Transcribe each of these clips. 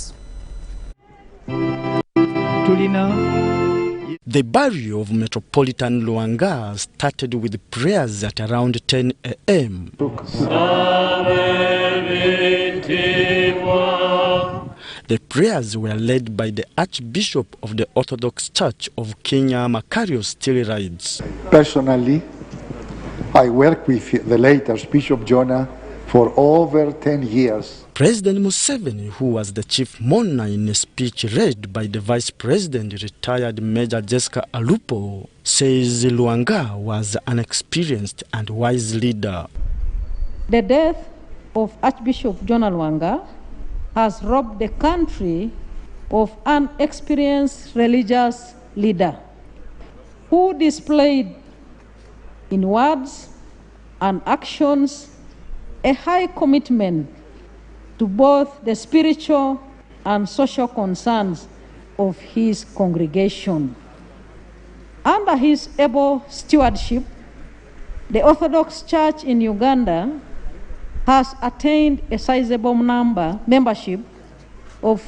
News. The burial of Metropolitan Luanga started with prayers at around 10 a.m. The prayers were led by the Archbishop of the Orthodox Church of Kiijanangoma still rides. Personally, I worked with the late Archbishop Jonah for over 10 years. President Museveni, who was the chief mourner in a speech read by the Vice President, retired Major Jessica Alupo, says Luanga was an experienced and wise leader. The death of Archbishop Jonah Luanga has robbed the country of an experienced religious leader who displayed in words and actions a high commitment to both the spiritual and social concerns of his congregation. Under his able stewardship, the Orthodox Church in Uganda has attained a sizable membership of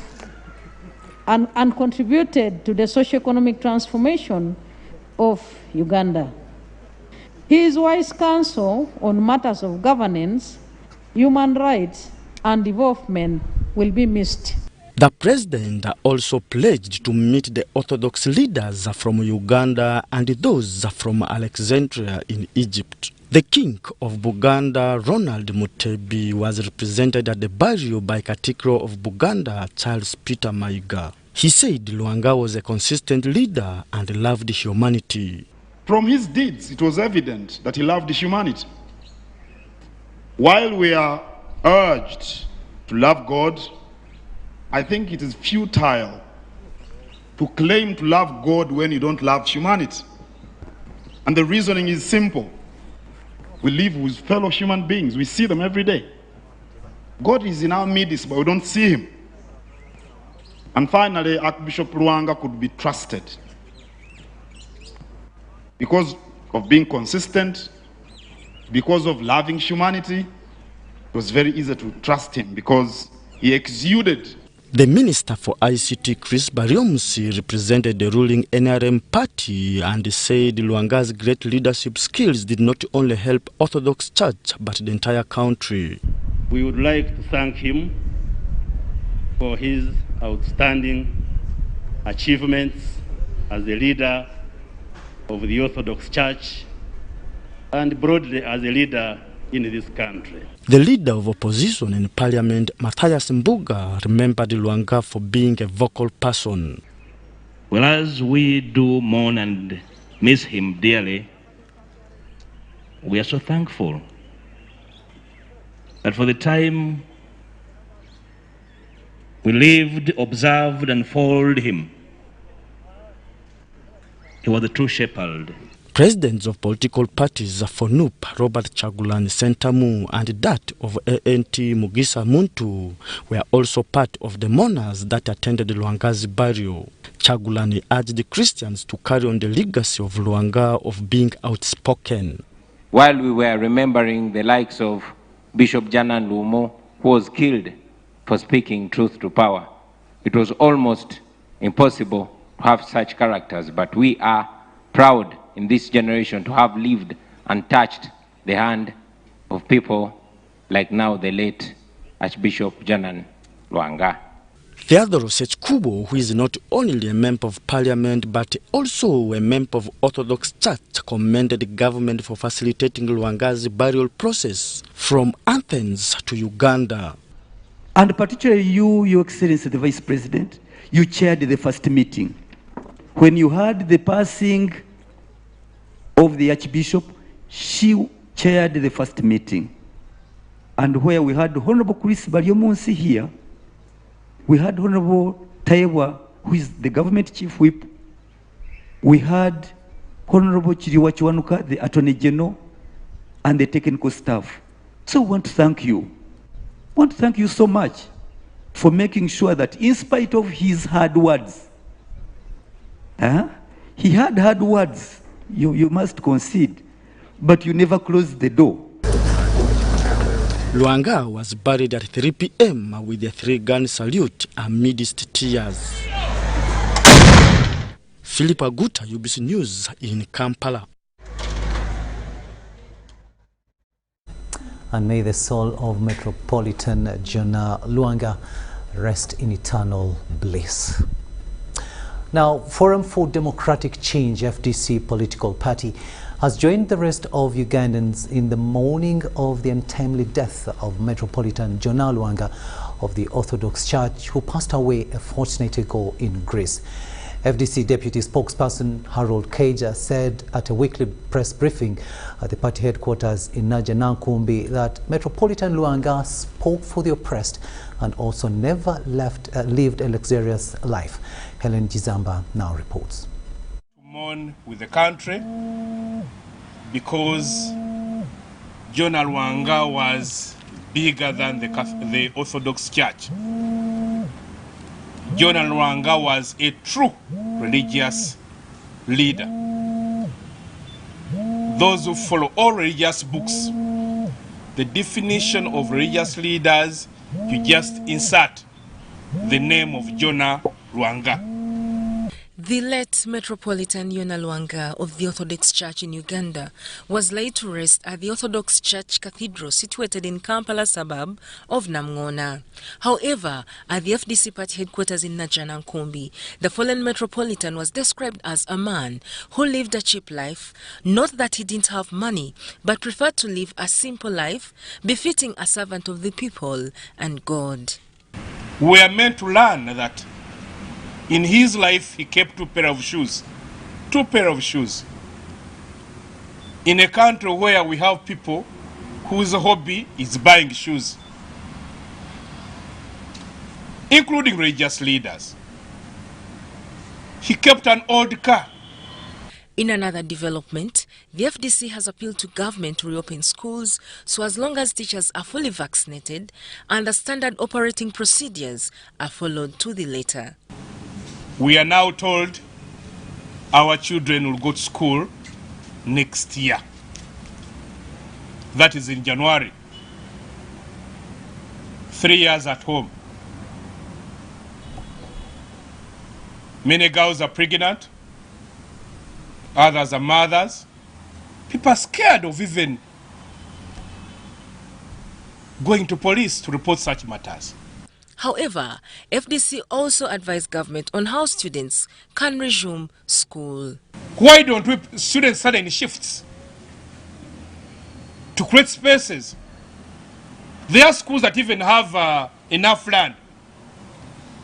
and contributed to the socio-economic transformation of Uganda. His wise counsel on matters of governance, human rights, and development will be missed. The president also pledged to meet the Orthodox leaders from Uganda and those from Alexandria in Egypt. The King of Buganda, Ronald Mutebi, was represented at the burial by Katikkiro of Buganda, Charles Peter Mayiga. He said Luanga was a consistent leader and loved humanity. From his deeds, it was evident that he loved humanity. While we are urged to love God, I think it is futile to claim to love God when you don't love humanity. And the reasoning is simple. We live with fellow human beings. We see them every day. God is in our midst, but we don't see him. And finally, Archbishop Luanga could be trusted because of being consistent, because of loving humanity. It was very easy to trust him because he exuded. The Minister for ICT, Chris Bariomsi, represented the ruling NRM party and said Luanga's great leadership skills did not only help Orthodox Church but the entire country. We would like to thank him for his outstanding achievements as the leader of the Orthodox Church and broadly as a leader in this country. The leader of opposition in parliament, Matthias Mbuga, remembered Luanga for being a vocal person. Well, as we do mourn and miss him dearly, we are so thankful that for the time we lived, observed, and followed him, he was the true shepherd. Presidents of political parties for NUP, Robert Kyagulanyi Ssentamu, and that of ANT Mugisa Muntu were also part of the mourners that attended Luanga's burial. Kyagulanyi urged Christians to carry on the legacy of Luanga of being outspoken. While we were remembering the likes of Bishop Janan Lumo, who was killed for speaking truth to power, it was almost impossible to have such characters, but we are proud in this generation to have lived and touched the hand of people like now the late Archbishop Janan Luanga. Theodore Sechkubo, who is not only a member of parliament but also a member of Orthodox Church, commended the government for facilitating Luanga's burial process from Athens to Uganda. And particularly you, Your Excellency the Vice President, you chaired the first meeting. When you had the passing of the Archbishop, she chaired the first meeting. And where we had Honorable Chris Bariomunsi here, we had Honorable Taiwa, who is the government chief whip. We had Honorable Chiriwa Chiwanuka, the Attorney General, and the technical staff. So we want to thank you. I want to thank you so much for making sure that in spite of his hard words, he had hard words, you must concede, but you never closed the door. Luanga was buried at 3 p.m. with a 3-gun salute amidst tears. Philip Aguta, UBC News in Kampala. And may the soul of Metropolitan Jonah Luanga rest in eternal bliss. Now, Forum for Democratic Change, FDC political party, has joined the rest of Ugandans in the mourning of the untimely death of Metropolitan Jonah Luanga of the Orthodox Church, who passed away a fortnight ago in Greece. FDC Deputy Spokesperson Harold Kiijanangoma said at a weekly press briefing at the party headquarters in Kiijanangoma that Metropolitan Luanga spoke for the oppressed and also never lived a luxurious life. Helen Gizamba now reports. To mourn with the country because Jonah Luanga was bigger than the Orthodox Church. Jonah Luanga was a true religious leader. Those who follow all religious books, the definition of religious leaders, you just insert the name of Jonah Luanga. The late Metropolitan Jonah Luanga of the Orthodox Church in Uganda was laid to rest at the Orthodox Church Cathedral situated in Kampala suburb of Namngona. However, at the FDC party headquarters in Kiijanangoma, the fallen Metropolitan was described as a man who lived a cheap life, not that he didn't have money, but preferred to live a simple life, befitting a servant of the people and God. We are meant to learn that in his life, he kept 2 pairs of shoes. 2 pairs of shoes. In a country where we have people whose hobby is buying shoes, including religious leaders, he kept an old car. In another development, the FDC has appealed to government to reopen schools so as long as teachers are fully vaccinated and the standard operating procedures are followed to the letter. We are now told our children will go to school next year. That is in January. 3 years at home. Many girls are pregnant. Others are mothers. People are scared of even going to police to report such matters. However, FDC also advised government on how students can resume school. Why don't students start in shifts to create spaces? There are schools that even have enough land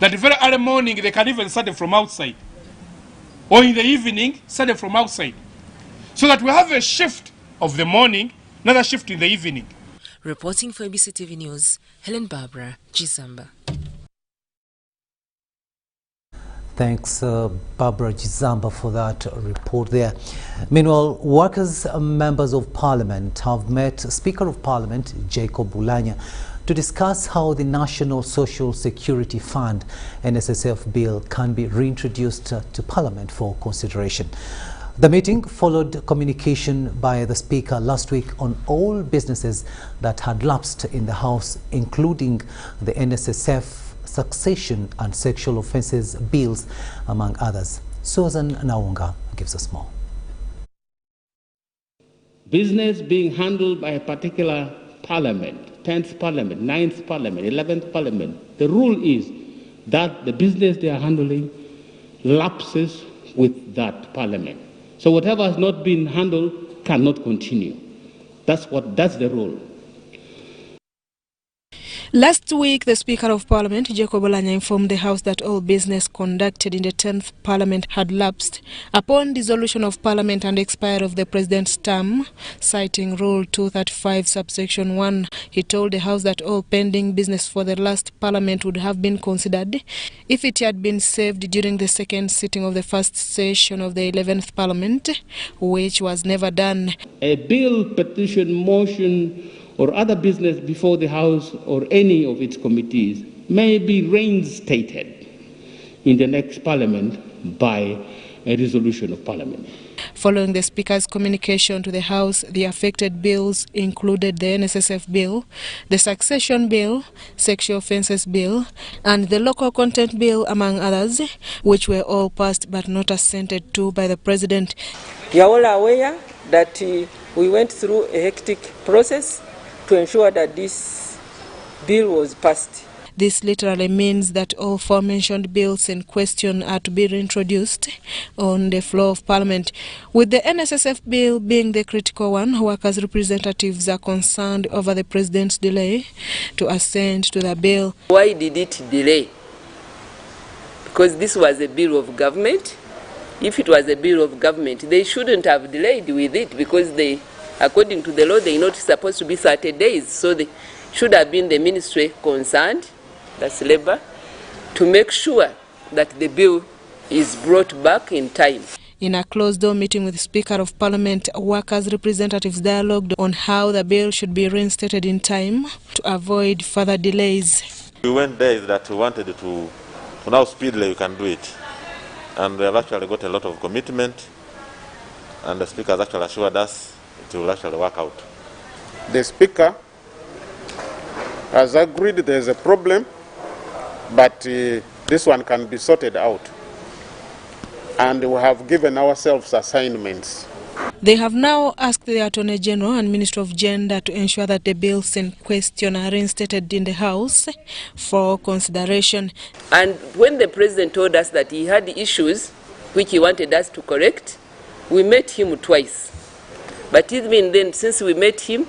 that very early morning they can even start from outside, or in the evening start from outside, so that we have a shift of the morning, another shift in the evening. Reporting for ABC TV News, Helen Barbara Gizamba. Thanks, Barbara Gizamba, for that report there. Meanwhile, workers and members of Parliament have met Speaker of Parliament, Jacob Bulanya, to discuss how the National Social Security Fund NSSF bill can be reintroduced to Parliament for consideration. The meeting followed communication by the Speaker last week on all businesses that had lapsed in the House, including the NSSF, succession and sexual offences bills, among others. Susan Naunga gives us more. Business being handled by a particular parliament, 10th parliament, 9th parliament, 11th parliament, the rule is that the business they are handling lapses with that parliament. So whatever has not been handled cannot continue. That's the rule. Last week, the Speaker of Parliament, Jacob Bulanya, informed the House that all business conducted in the 10th Parliament had lapsed upon dissolution of Parliament and expiry of the President's term. Citing Rule 235, subsection 1, he told the House that all pending business for the last Parliament would have been considered if it had been saved during the second sitting of the first session of the 11th Parliament, which was never done. A bill, petition, motion, or other business before the House or any of its committees may be reinstated in the next Parliament by a resolution of Parliament. Following the Speaker's communication to the House, the affected bills included the NSSF Bill, the Succession Bill, Sexual Offences Bill, and the Local Content Bill, among others, which were all passed but not assented to by the President. You are all aware that we went through a hectic process to ensure that this bill was passed. This literally means that all aforementioned bills in question are to be reintroduced on the floor of Parliament. With the NSSF bill being the critical one, workers' representatives are concerned over the President's delay to assent to the bill. Why did it delay? Because this was a bill of government. If it was a bill of government, they shouldn't have delayed with it, because they, according to the law, they're not supposed to be 30 days. So they should have been the ministry concerned, that's Labour, to make sure that the bill is brought back in time. In a closed-door meeting with the Speaker of Parliament, workers' representatives dialogued on how the bill should be reinstated in time to avoid further delays. We went there is that we wanted to now speedily we can do it. And we have actually got a lot of commitment, and the Speaker has actually assured us it will actually work out. The Speaker has agreed there is a problem, but this one can be sorted out. And we have given ourselves assignments. They have now asked the Attorney General and Minister of Gender to ensure that the bills in question are reinstated in the House for consideration. And when the President told us that he had issues which he wanted us to correct, we met him twice. But even then, since we met him,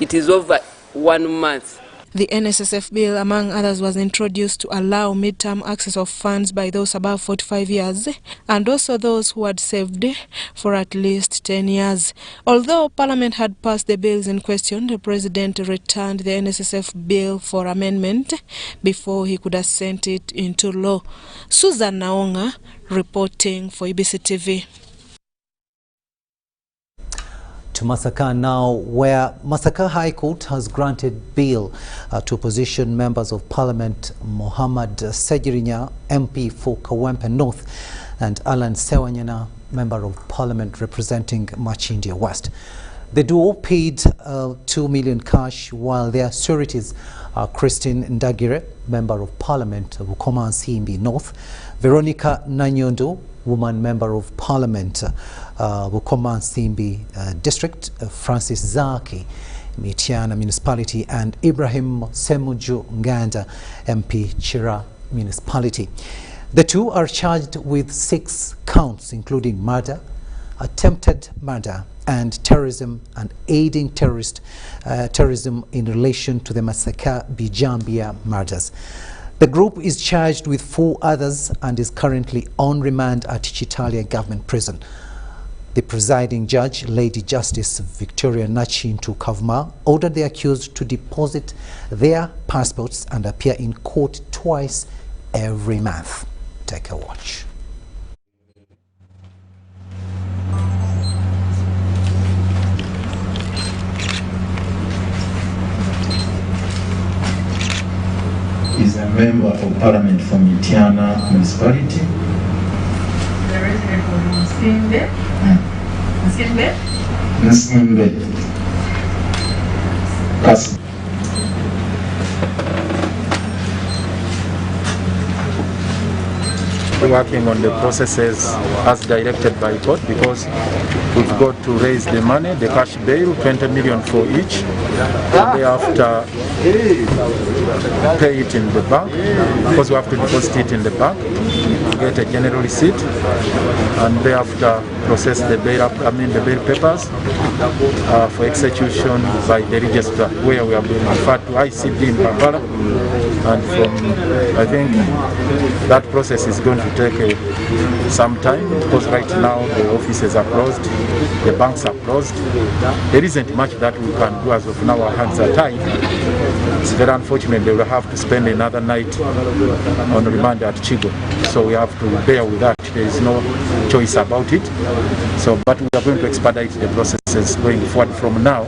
it is over 1 month. The NSSF bill, among others, was introduced to allow mid-term access of funds by those above 45 years and also those who had saved for at least 10 years. Although Parliament had passed the bills in question, the President returned the NSSF bill for amendment before he could assent it into law. Susan Naonga reporting for UBC TV. To Masaka now, where Masaka High Court has granted bail to opposition members of Parliament Mohammed Sejirinya, MP for Kawempe North, and Alan Sewanyana, Member of Parliament representing Machindia West. The duo paid 2 million cash, while their sureties are Christine Ndagire, Member of Parliament of Bukoma Nsimbi North, Veronica Nanyondo, Woman Member of Parliament Bukoma Nsimbi District, Francis Zaki, Mitiana Municipality, and Ibrahim Semuju Nganda, MP Chira Municipality. The two are charged with 6 counts, including murder, attempted murder, and terrorism, and aiding terrorism in relation to the Masaka Bijambia murders. The group is charged with 4 others and is currently on remand at Chitalia Government Prison. The presiding judge, Lady Justice Victoria Nachintu Kavma, ordered the accused to deposit their passports and appear in court twice every month. Take a watch. Is a member of Parliament from Mitiana Municipality. The resident of Nsimbe. Nsimbe. Kasi. Working on the processes as directed by court, because we've got to raise the money, the cash bail, 20 million for each, and thereafter pay it in the bank, because we have to deposit it in the bank, get a general receipt, and thereafter process the bail, the bail papers for execution by the registrar, where we have been referred to ICB in Kampala, and from, I think that process is going to take some time, because right now the offices are closed, the banks are closed. There isn't much that we can do as of now. Our hands are tied. It's very unfortunate they will have to spend another night on remand at Chigo. So we have to bear with that. There is no choice about it. So, but we are going to expedite the processes going forward from now,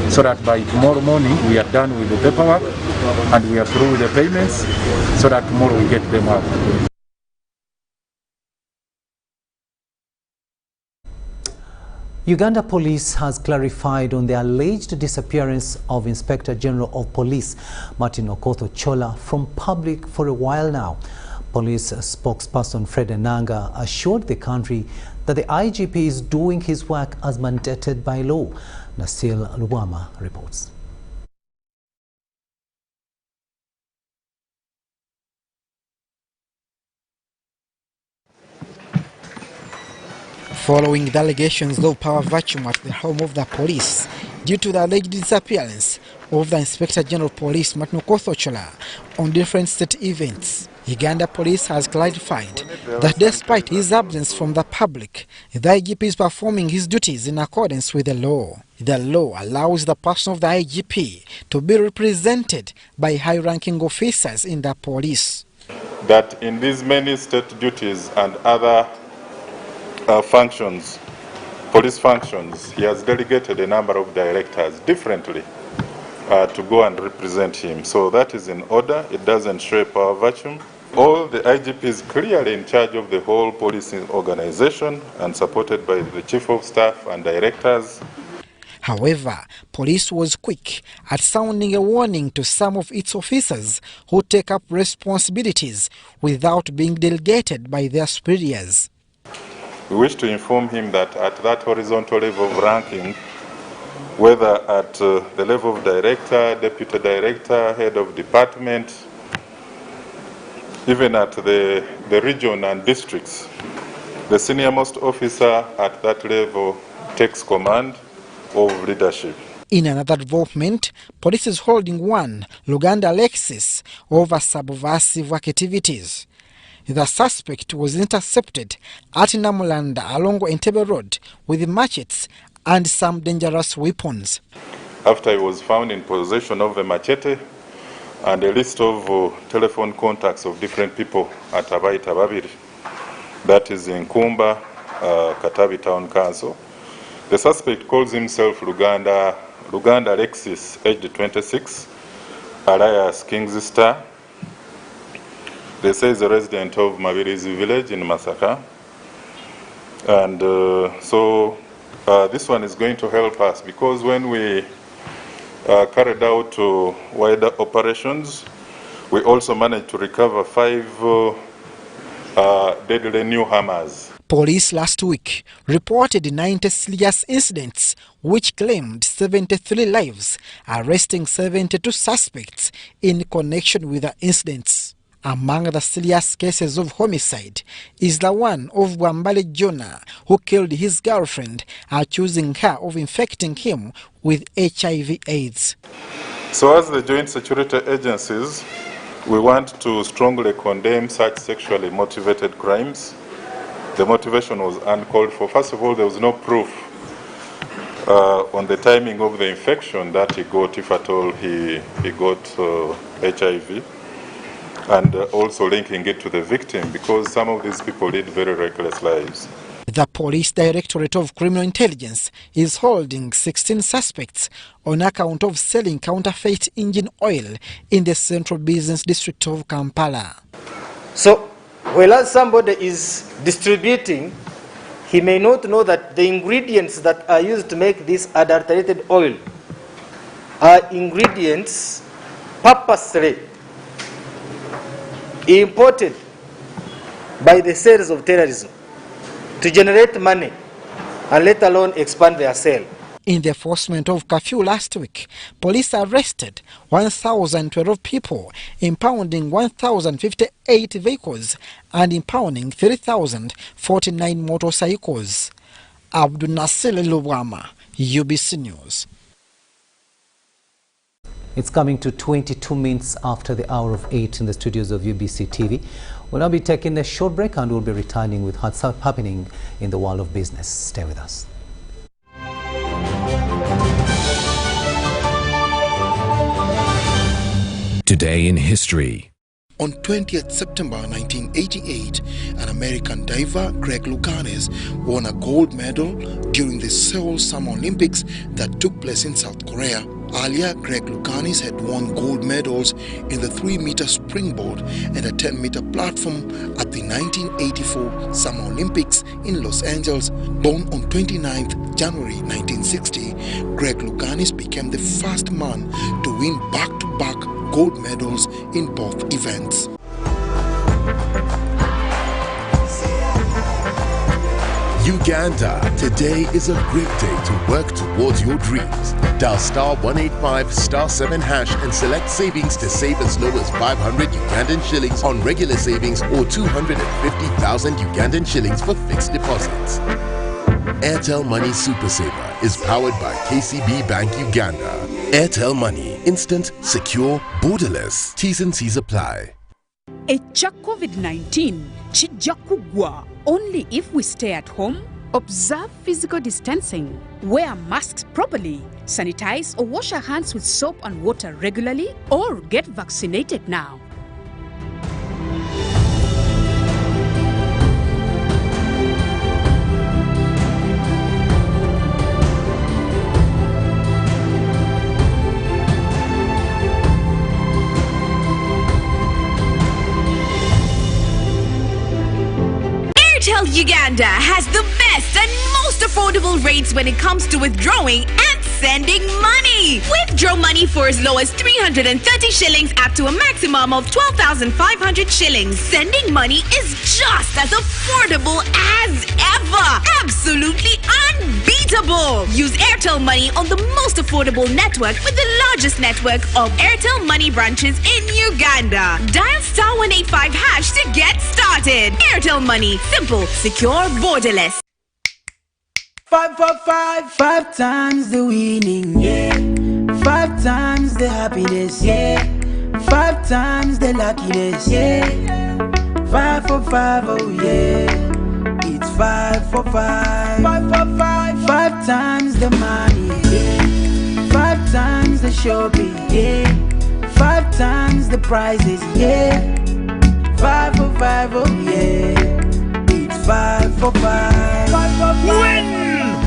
so that by tomorrow morning we are done with the paperwork and we are through with the payments, so that tomorrow we get them out. Uganda Police has clarified on the alleged disappearance of Inspector General of Police Martin Okoth Chola from public for a while now. Police spokesperson Fred Enanga assured the country that the IGP is doing his work as mandated by law. Nasil Luwama reports. Following the allegations of power vacuum at the home of the police due to the alleged disappearance of the Inspector General of Police Martin Okoth Chola on different state events, Uganda Police has clarified that despite his absence from the public, the IGP is performing his duties in accordance with the law. The law allows the person of the IGP to be represented by high-ranking officers in the police. That in these many state duties and other functions, police functions, he has delegated a number of directors differently to go and represent him. So that is in order. It doesn't show a power vacuum. All the IGP is clearly in charge of the whole police organization and supported by the chief of staff and directors. However, police was quick at sounding a warning to some of its officers who take up responsibilities without being delegated by their superiors. We wish to inform him that at that horizontal level of ranking, whether at the level of director, deputy director, head of department, even at the region and districts, the senior-most officer at that level takes command of leadership. In another development, police is holding one, Luganda Alexis, over subversive activities. The suspect was intercepted at Namulanda along Entebbe Road with machetes and some dangerous weapons. After he was found in possession of a machete and a list of telephone contacts of different people at Abaita Babiri, that is in Kumba, Katabi Town Council, the suspect calls himself Luganda Alexis, aged 26, alias King's Star. They say he's a resident of Mabirizi village in Masaka. And so this one is going to help us because when we carried out wider operations, we also managed to recover 5 deadly new hammers. Police last week reported 90 serious incidents which claimed 73 lives, arresting 72 suspects in connection with the incidents. Among the serious cases of homicide is the one of Bwambale Jonah, who killed his girlfriend, accusing her of infecting him with HIV/AIDS. So as the joint security agencies, we want to strongly condemn such sexually motivated crimes. The motivation was uncalled for. First of all, there was no proof on the timing of the infection that he got, if at all he got HIV. And also linking it to the victim, because some of these people lead very reckless lives. The Police Directorate of Criminal Intelligence is holding 16 suspects on account of selling counterfeit engine oil in the Central Business District of Kampala. So, whereas somebody is distributing, he may not know that the ingredients that are used to make this adulterated oil are ingredients purposely imported by the cells of terrorism to generate money and let alone expand their sale. In the enforcement of curfew last week, police arrested 1,012 people, impounding 1,058 vehicles and impounding 3,049 motorcycles. Abdul Nasir Lubwama, UBC News. It's coming to 22 minutes after the hour of 8 in the studios of UBC TV. We'll now be taking a short break and we'll be returning with what's happening in the world of business. Stay with us. Today in history. On 20th September 1988, an American diver, Greg Louganis, won a gold medal during the Seoul Summer Olympics that took place in South Korea. Earlier, Greg Louganis had won gold medals in the 3-meter springboard and a 10-meter platform at the 1984 Summer Olympics in Los Angeles. Born on 29th January 1960, Greg Louganis became the first man to win back-to-back gold medals in both events. Uganda, today is a great day to work towards your dreams. Dial *185 *7# and select savings to save as low as 500 Ugandan shillings on regular savings or 250,000 Ugandan shillings for fixed deposits. Airtel Money Super Saver is powered by KCB Bank Uganda. Airtel Money, instant, secure, borderless. T's and C's apply. Echa COVID-19 chijja kugwa only if we stay at home, observe physical distancing, wear masks properly, sanitize or wash our hands with soap and water regularly, or get vaccinated now. Airtel Uganda has the best and most affordable rates when it comes to withdrawing and sending money. Withdraw money for as low as 330 shillings up to a maximum of 12,500 shillings. Sending money is just as affordable as ever. Absolutely unbeatable. Use Airtel Money on the most affordable network with the largest network of Airtel Money branches in Uganda. Dial *185# to get started. Airtel Money. Simple, secure, borderless. 5 for 5, 5 times the winning, yeah. 5 times the happiness, yeah. 5 times the luckiness, yeah. 5 for 5, oh yeah. It's 5 for 5. 5 for 5, 5 times the money, yeah. 5 times the shopping, yeah. 5 times the prizes, yeah. 5 for 5, oh yeah. It's 5 for 5. 5 for 5. Win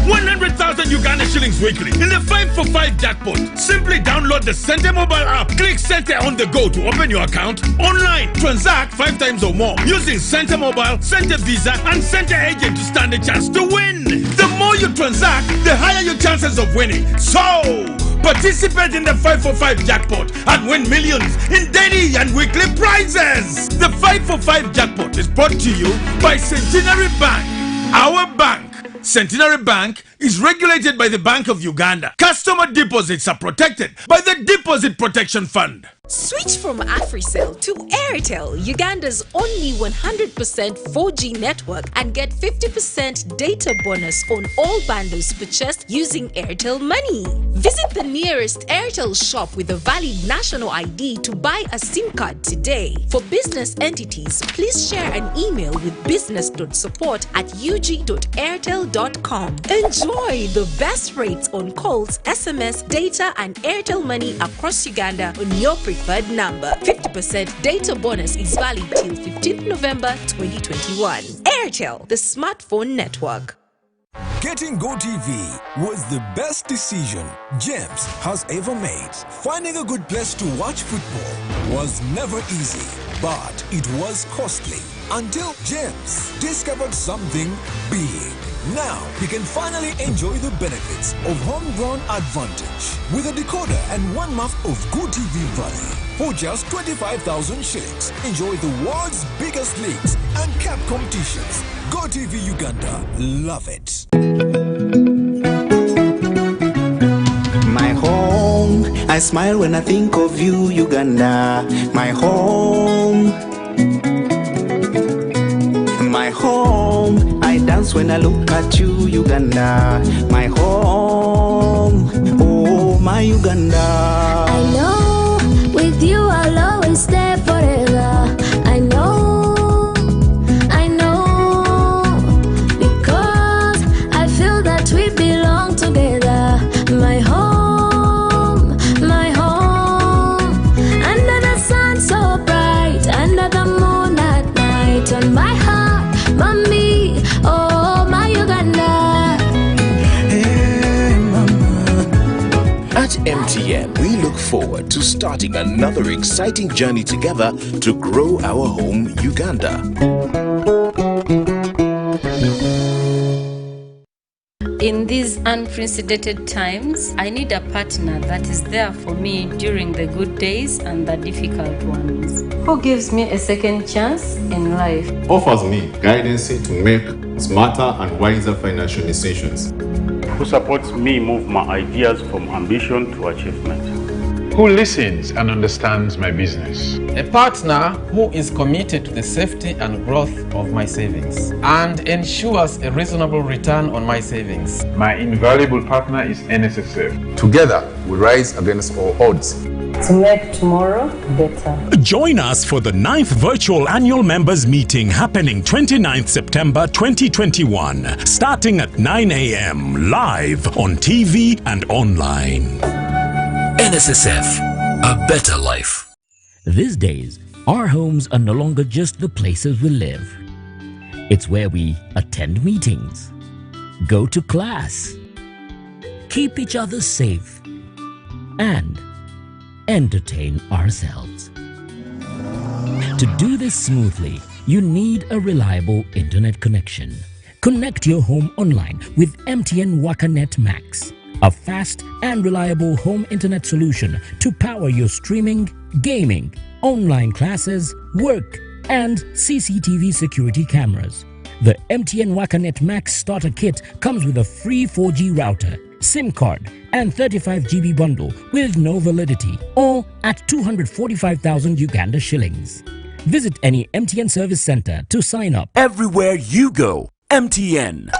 100,000 Uganda shillings weekly in the 5 for 5 jackpot. Simply download the Centre mobile app. Click Centre on the go to open your account online. Transact 5 times or more using Centre mobile, Centre Visa and Centre agent to stand a chance to win. The more you transact, the higher your chances of winning. So, participate in the 5 for 5 jackpot and win millions in daily and weekly prizes. The 5 for 5 jackpot is brought to you by Centenary Bank. Our bank, Centenary Bank, is regulated by the Bank of Uganda. Customer deposits are protected by the Deposit Protection Fund. Switch from AfriCell to Airtel, Uganda's only 100% 4G network, and get 50% data bonus on all bundles purchased using Airtel Money. Visit the nearest Airtel shop with a valid national ID to buy a SIM card today. For business entities, please share an email with business.support@ug.airtel.com. Enjoy the best rates on calls, SMS, data, and Airtel Money across Uganda on your preferred number. 50% data bonus is valid till 15th November 2021. Airtel, the smartphone network. Getting GoTV was the best decision James has ever made. Finding a good place to watch football was never easy, but it was costly until James discovered something big. Now he can finally enjoy the benefits of homegrown advantage with a decoder and 1 month of GoTV value. For just 25,000 shillings, enjoy the world's biggest leagues and cap competitions. GoTV Uganda, love it. My home, I smile when I think of you, Uganda. My home. My home, I dance when I look at you, Uganda. My home, oh my Uganda. I know, with you I'll always stay forever. I know, because I feel that we belong together. My home, under the sun so bright, under the moon at night, on my heart. Mommy, oh my Uganda. At MTN, forward to starting another exciting journey together to grow our home, Uganda. In these unprecedented times, I need a partner that is there for me during the good days and the difficult ones. Who gives me a second chance in life? Offers me guidance to make smarter and wiser financial decisions. Who supports me move my ideas from ambition to achievement. Who listens and understands my business. A partner who is committed to the safety and growth of my savings and ensures a reasonable return on my savings. My invaluable partner is NSSF. Together, we rise against all odds to make tomorrow better. Join us for the 9th virtual annual members meeting happening 29th September 2021, starting at 9 a.m. live on TV and online. NSSF, a better life. These days, our homes are no longer just the places we live. It's where we attend meetings, go to class, keep each other safe, and entertain ourselves. To do this smoothly, you need a reliable internet connection. Connect your home online with MTN WakaNet Max, a fast and reliable home internet solution to power your streaming, gaming, online classes, work, and CCTV security cameras. The MTN WakaNet Max starter kit comes with a free 4G router, SIM card, and 35 GB bundle with no validity, all at 245,000 Uganda shillings. Visit any MTN Service Centre to sign up. Everywhere you go, MTN.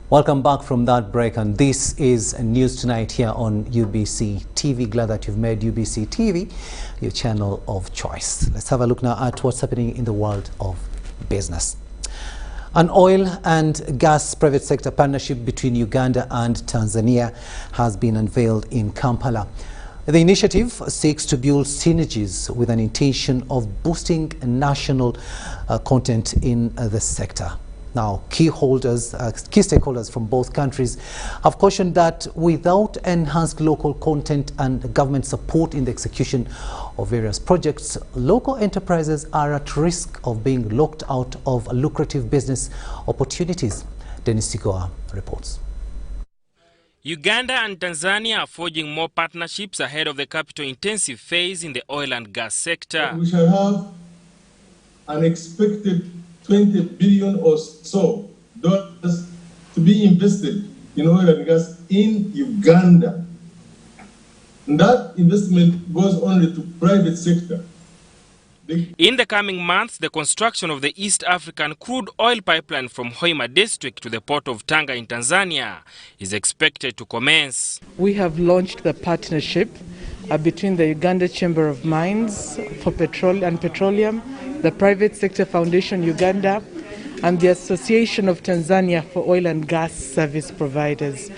Welcome back from that break, and this is News Tonight here on UBC TV. Glad that you've made UBC TV your channel of choice. Let's have a look now at what's happening in the world of business. An oil and gas private sector partnership between Uganda and Tanzania has been unveiled in Kampala. The initiative seeks to build synergies with an intention of boosting national content in the sector. Now, key stakeholders from both countries have cautioned that without enhanced local content and government support in the execution of various projects, local enterprises are at risk of being locked out of lucrative business opportunities. Dennis Sigoa reports. Uganda and Tanzania are forging more partnerships ahead of the capital-intensive phase in the oil and gas sector. We shall have an expected 20 billion or so dollars to be invested in oil and gas in Uganda. And that investment goes only to private sector. In the coming months, the construction of the East African crude oil pipeline from Hoima district to the port of Tanga in Tanzania is expected to commence. We have launched the partnership between the Uganda Chamber of Mines for Petroleum, the Private Sector Foundation Uganda, and the Association of Tanzania for Oil and Gas Service Providers.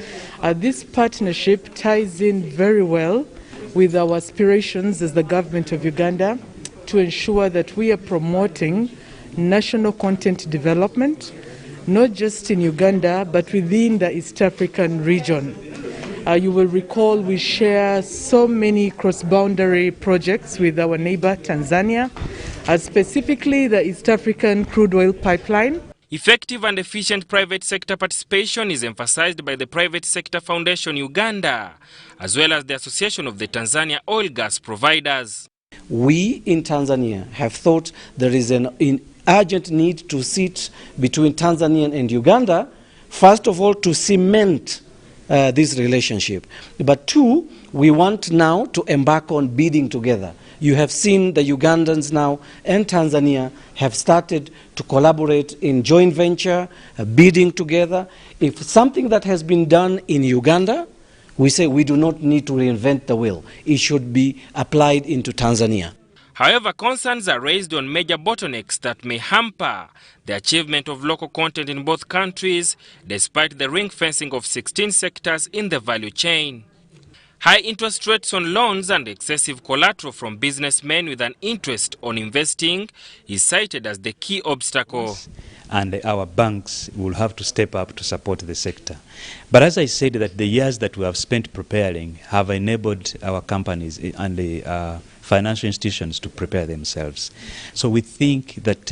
This partnership ties in very well with our aspirations as the government of Uganda to ensure that we are promoting national content development, not just in Uganda, but within the East African region. You will recall we share so many cross-boundary projects with our neighbor Tanzania, specifically the East African crude oil pipeline. Effective and efficient private sector participation is emphasized by the Private Sector Foundation Uganda, as well as the Association of the Tanzania Oil Gas Providers. We in Tanzania have thought there is an urgent need to sit between Tanzania and Uganda, first of all to cement this relationship. But two, we want now to embark on bidding together. You have seen the Ugandans now and Tanzania have started to collaborate in joint venture, bidding together. If something that has been done in Uganda, we say we do not need to reinvent the wheel. It should be applied into Tanzania. However, concerns are raised on major bottlenecks that may hamper the achievement of local content in both countries, despite the ring fencing of 16 sectors in the value chain. High interest rates on loans and excessive collateral from businessmen with an interest on investing is cited as the key obstacle. And our banks will have to step up to support the sector. But as I said, that the years that we have spent preparing have enabled our companies and the financial institutions to prepare themselves. So we think that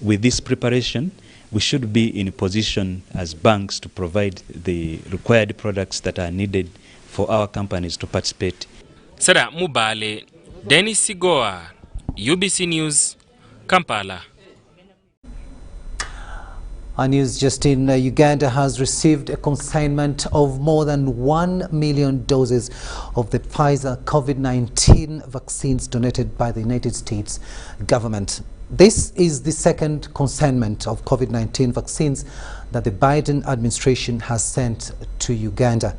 with this preparation, we should be in a position as banks to provide the required products that are needed for our companies to participate. Sada Mubale, Dennis Sigoa, UBC News, Kampala. Our news just in, Uganda has received a consignment of more than 1 million doses of the Pfizer COVID-19 vaccines donated by the United States government. This is the second consignment of COVID-19 vaccines that the Biden administration has sent to Uganda.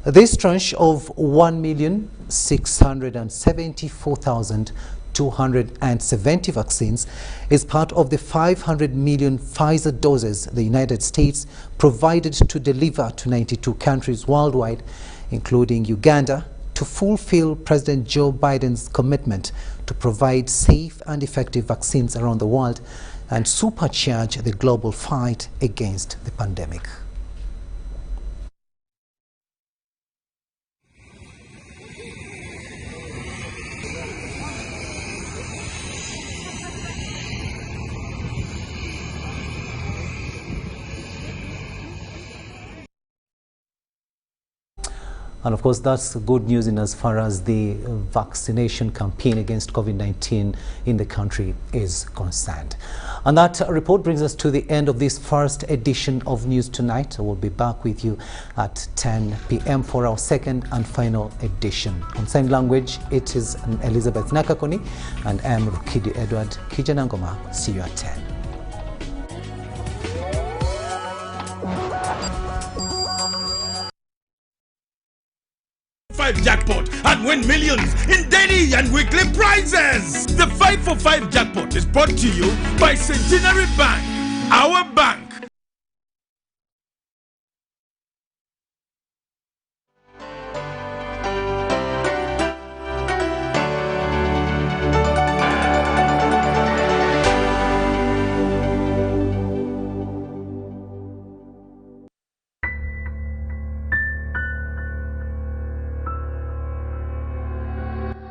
This tranche of 1,674,270 vaccines is part of the 500 million Pfizer doses the United States provided to deliver to 92 countries worldwide, including Uganda, to fulfill President Joe Biden's commitment to provide safe and effective vaccines around the world and supercharge the global fight against the pandemic. And of course, that's good news in as far as the vaccination campaign against COVID-19 in the country is concerned. And that report brings us to the end of this first edition of News Tonight. We'll be back with you at 10 p.m. for our second and final edition. On sign language, it is Elizabeth Nakakoni, and I'm Rukidi Edward. Kiijanangoma. See you at 10. Jackpot and win millions in daily and weekly prizes. The 5 for 5 jackpot is brought to you by Centenary Bank, our bank.